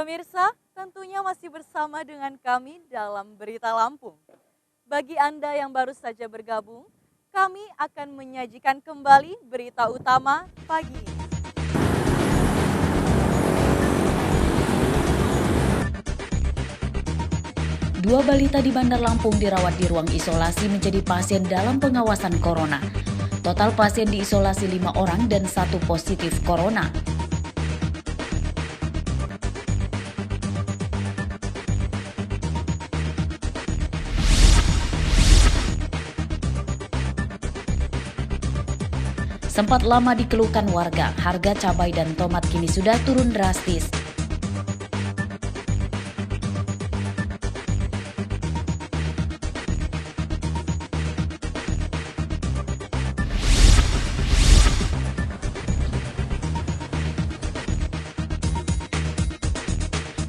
Pemirsa, tentunya masih bersama dengan kami dalam Berita Lampung. Bagi Anda yang baru saja bergabung, kami akan menyajikan kembali berita utama pagi ini. Dua balita di Bandar Lampung dirawat di ruang isolasi menjadi pasien dalam pengawasan corona. Total pasien diisolasi 5 orang dan 1 positif corona. Sempat lama dikeluhkan warga, harga cabai dan tomat kini sudah turun drastis.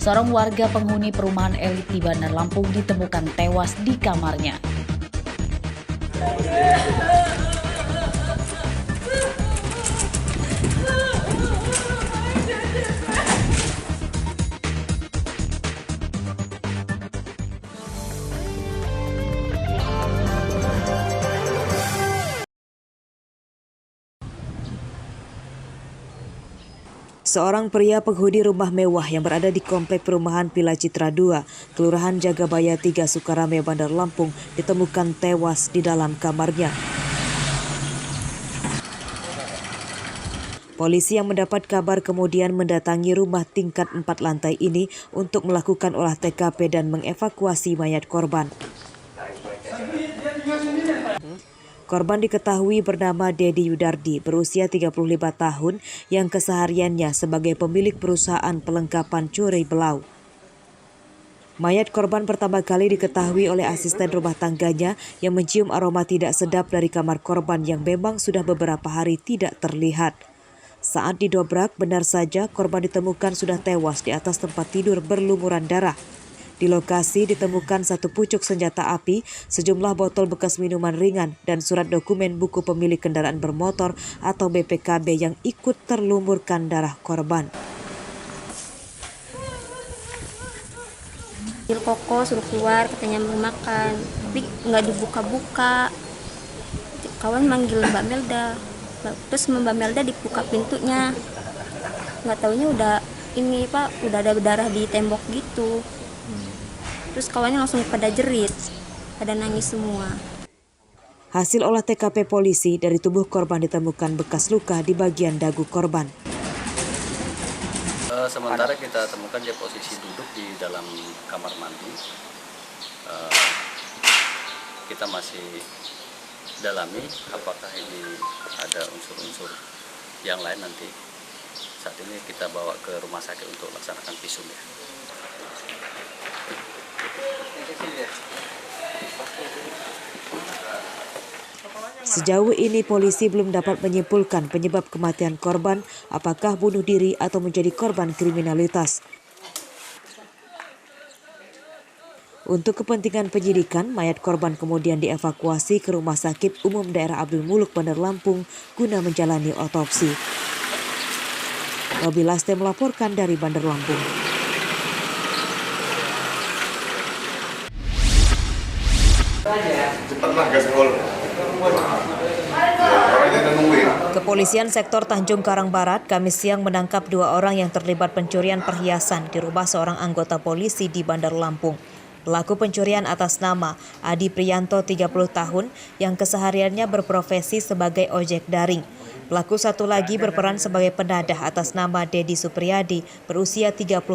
Seorang warga penghuni perumahan elit di Bandar Lampung ditemukan tewas di kamarnya. Seorang pria penghuni rumah mewah yang berada di komplek perumahan Villa Citra 2, Kelurahan Jagabaya 3, Sukarame, Bandar Lampung, ditemukan tewas di dalam kamarnya. Polisi yang mendapat kabar kemudian mendatangi rumah tingkat 4 lantai ini untuk melakukan olah TKP dan mengevakuasi mayat korban. Korban diketahui bernama Dedi Yudardi, berusia 35 tahun, yang kesehariannya sebagai pemilik perusahaan pelengkapan curai belau. Mayat korban pertama kali diketahui oleh asisten rumah tangganya yang mencium aroma tidak sedap dari kamar korban yang memang sudah beberapa hari tidak terlihat. Saat didobrak, benar saja korban ditemukan sudah tewas di atas tempat tidur berlumuran darah. Di lokasi ditemukan 1 pucuk senjata api, sejumlah botol bekas minuman ringan, dan surat dokumen buku pemilik kendaraan bermotor atau BPKB yang ikut terlumurkan darah korban. Koko suruh keluar, katanya mau makan, tapi nggak dibuka-buka. Kawan manggil Mbak Melda, terus Mbak Melda dibuka pintunya. Nggak taunya udah ada darah di tembok gitu. Terus kawannya langsung pada jerit, pada nangis semua. Hasil olah TKP polisi, dari tubuh korban ditemukan bekas luka di bagian dagu korban. Sementara kita temukan dia posisi duduk di dalam kamar mandi. Kita masih dalami apakah ini ada unsur-unsur yang lain nanti. Saat ini kita bawa ke rumah sakit untuk laksanakan visum ya. Sejauh ini polisi belum dapat menyimpulkan penyebab kematian korban, apakah bunuh diri atau menjadi korban kriminalitas. Untuk kepentingan penyidikan, mayat korban kemudian dievakuasi ke Rumah Sakit Umum Daerah Abdul Muluk, Bandar Lampung guna menjalani otopsi. Robi Laste melaporkan dari Bandar Lampung. Cepatlah gaspol. Kepolisian sektor Tanjung Karang Barat Kamis siang menangkap 2 orang yang terlibat pencurian perhiasan di rumah seorang anggota polisi di Bandar Lampung. Pelaku pencurian atas nama Adi Priyanto 30 tahun yang kesehariannya berprofesi sebagai ojek daring. Pelaku satu lagi berperan sebagai penadah atas nama Dedi Supriyadi berusia 38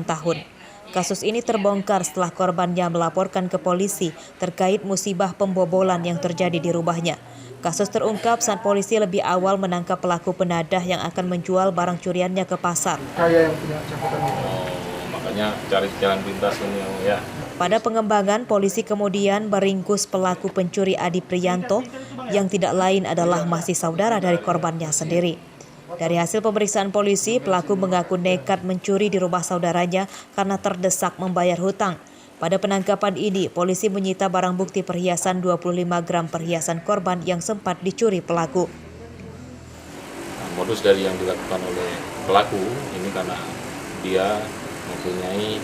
tahun. Kasus ini terbongkar setelah korbannya melaporkan ke polisi terkait musibah pembobolan yang terjadi di rumahnya. Kasus terungkap saat polisi lebih awal menangkap pelaku penadah yang akan menjual barang curiannya ke pasar. Makanya cari jalan pintas ini ya. Pada pengembangan, polisi kemudian meringkus pelaku pencuri Adi Priyanto yang tidak lain adalah masih saudara dari korbannya sendiri. Dari hasil pemeriksaan polisi, pelaku mengaku nekat mencuri di rumah saudaranya karena terdesak membayar hutang. Pada penangkapan ini, polisi menyita barang bukti perhiasan 25 gram perhiasan korban yang sempat dicuri pelaku. Modus dari yang dilakukan oleh pelaku ini karena dia mempunyai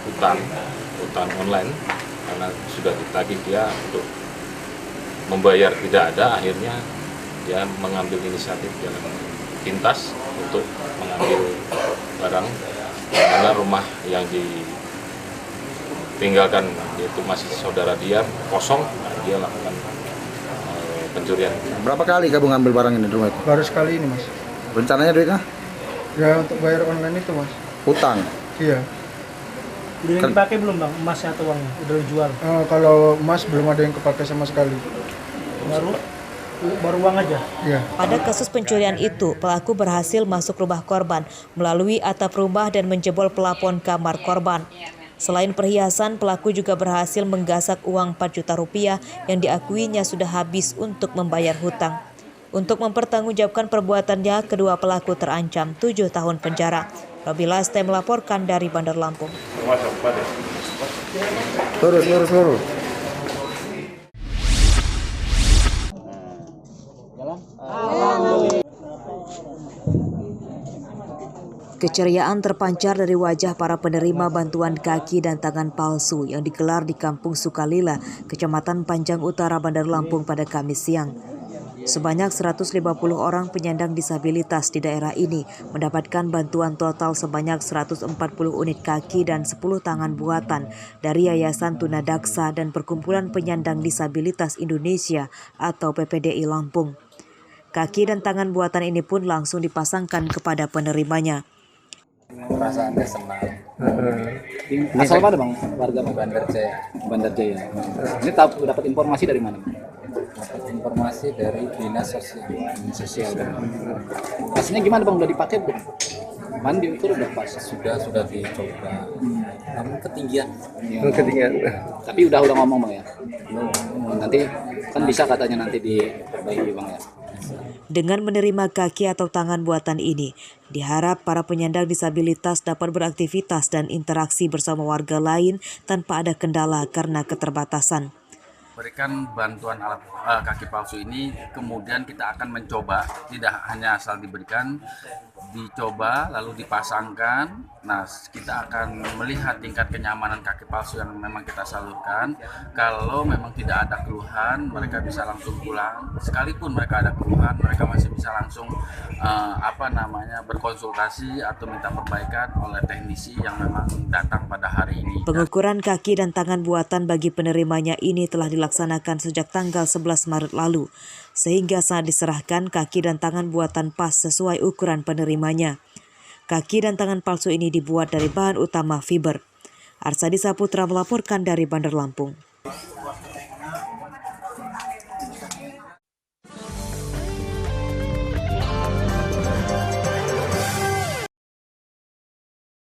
hutang online karena sudah ditagih dia untuk membayar tidak ada, akhirnya dia mengambil inisiatif jalan pintas untuk mengambil barang karena rumah yang ditinggalkan yaitu masih saudara dia kosong, dia lakukan pencurian. Berapa kali kamu ngambil barang ini di rumah itu? Baru sekali ini, Mas. Rencananya duitnya? Ya untuk bayar online itu, Mas. Hutang? Iya. Udah yang dipakai belum, Bang? Emasnya atau uangnya? Udah dijual? Kalau emas belum ada yang kepakai sama sekali. Baru uang aja? Iya. Pada kasus pencurian itu, pelaku berhasil masuk rumah korban melalui atap rumah dan menjebol pelafon kamar korban. Selain perhiasan, pelaku juga berhasil menggasak uang 4 juta rupiah yang diakuinya sudah habis untuk membayar hutang. Untuk mempertanggungjawabkan perbuatannya, kedua pelaku terancam 7 tahun penjara. Robi Laste melaporkan dari Bandar Lampung. Lurus. Keceriaan terpancar dari wajah para penerima bantuan kaki dan tangan palsu yang digelar di Kampung Sukalila, Kecamatan Panjang Utara, Bandar Lampung pada Kamis siang. Sebanyak 150 orang penyandang disabilitas di daerah ini mendapatkan bantuan total sebanyak 140 unit kaki dan 10 tangan buatan dari Yayasan Tunadaksa dan Perkumpulan Penyandang Disabilitas Indonesia atau PPDI Lampung. Kaki dan tangan buatan ini pun langsung dipasangkan kepada penerimanya. Perasaannya senang. Asal mana Bang? Warga Bandar Jaya. Ini dapat informasi dari mana? Dapat informasi dari Dinas Sosial. Pastinya gimana Bang? Udah dipakai belum? Mandi itu udah pas. Sudah dicoba. Namun ketinggian. Tapi udah ngomong Bang ya. Nanti kan bisa katanya nanti diperbaiki Bang ya. Dengan menerima kaki atau tangan buatan ini, diharap para penyandang disabilitas dapat beraktivitas dan interaksi bersama warga lain tanpa ada kendala karena keterbatasan. Berikan bantuan alat kaki palsu ini, kemudian kita akan mencoba, tidak hanya asal diberikan, dicoba lalu dipasangkan. Nah, kita akan melihat tingkat kenyamanan kaki palsu yang memang kita salurkan. Kalau memang tidak ada keluhan, mereka bisa langsung pulang. Sekalipun mereka ada keluhan, mereka masih bisa langsung berkonsultasi atau minta perbaikan oleh teknisi yang memang datang pada hari ini. Pengukuran kaki dan tangan buatan bagi penerimanya ini telah dilaksanakan sejak tanggal 11 Maret lalu, sehingga saat diserahkan kaki dan tangan buatan pas sesuai ukuran penerimanya. Kaki dan tangan palsu ini dibuat dari bahan utama fiber. Arsadi Saputra melaporkan dari Bandar Lampung.